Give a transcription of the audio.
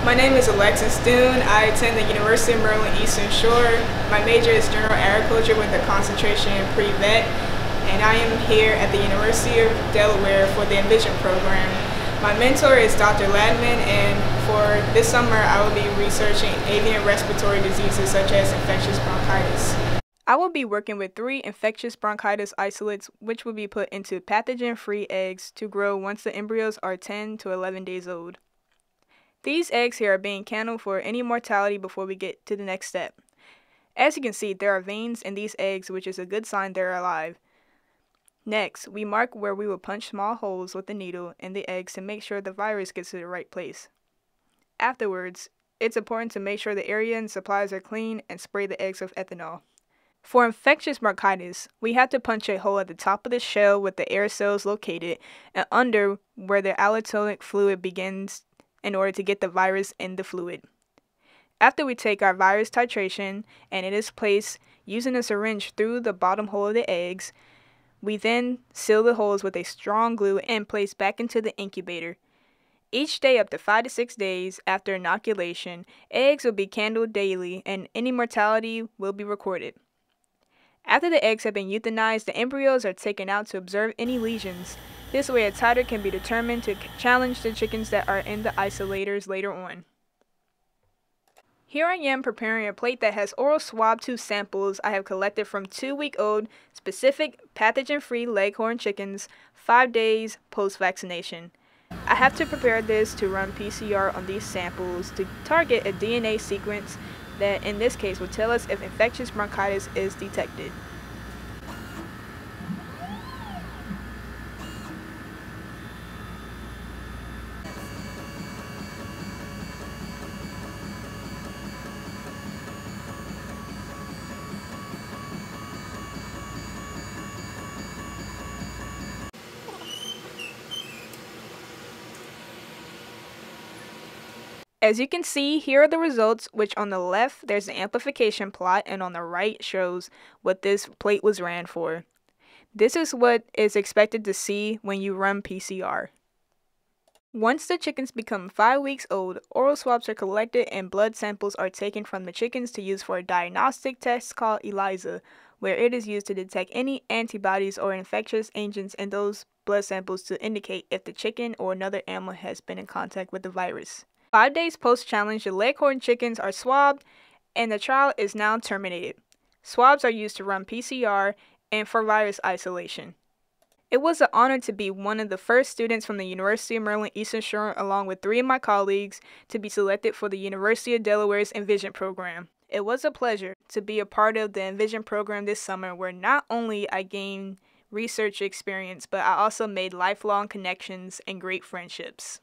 My name is Alexis Doon. I attend the University of Maryland Eastern Shore. My major is general agriculture with a concentration in pre-vet, and I am here at the University of Delaware for the Envision Program. My mentor is Dr. Ladman, and for this summer I will be researching avian respiratory diseases such as infectious bronchitis. I will be working with 3 infectious bronchitis isolates, which will be put into pathogen-free eggs to grow once the embryos are 10 to 11 days old. These eggs here are being canned for any mortality before we get to the next step. As you can see, there are veins in these eggs, which is a good sign they're alive. Next, we mark where we will punch small holes with the needle in the eggs to make sure the virus gets to the right place. Afterwards, it's important to make sure the area and supplies are clean and spray the eggs with ethanol. For infectious bronchitis, we have to punch a hole at the top of the shell with the air cells located and under where the allelotonic fluid begins in order to get the virus in the fluid. After we take our virus titration and it is placed using a syringe through the bottom hole of the eggs, we then seal the holes with a strong glue and place back into the incubator. Each day up to 5 to 6 days after inoculation, eggs will be canned daily and any mortality will be recorded. After the eggs have been euthanized, the embryos are taken out to observe any lesions. This way a titer can be determined to challenge the chickens that are in the isolators later on. Here I am preparing a plate that has oral swab tube samples I have collected from 2-week-old specific pathogen-free Leghorn chickens 5 days post-vaccination. I have to prepare this to run PCR on these samples to target a DNA sequence that in this case will tell us if infectious bronchitis is detected. As you can see, here are the results, which on the left there's an amplification plot and on the right shows what this plate was ran for. This is what is expected to see when you run PCR. Once the chickens become 5 weeks old, oral swabs are collected and blood samples are taken from the chickens to use for a diagnostic test called ELISA, where it is used to detect any antibodies or infectious agents in those blood samples to indicate if the chicken or another animal has been in contact with the virus. 5 days post-challenge, the Leghorn chickens are swabbed and the trial is now terminated. Swabs are used to run PCR and for virus isolation. It was an honor to be one of the first students from the University of Maryland Eastern Shore, along with 3 of my colleagues, to be selected for the University of Delaware's Envision Program. It was a pleasure to be a part of the Envision Program this summer, where not only I gained research experience, but I also made lifelong connections and great friendships.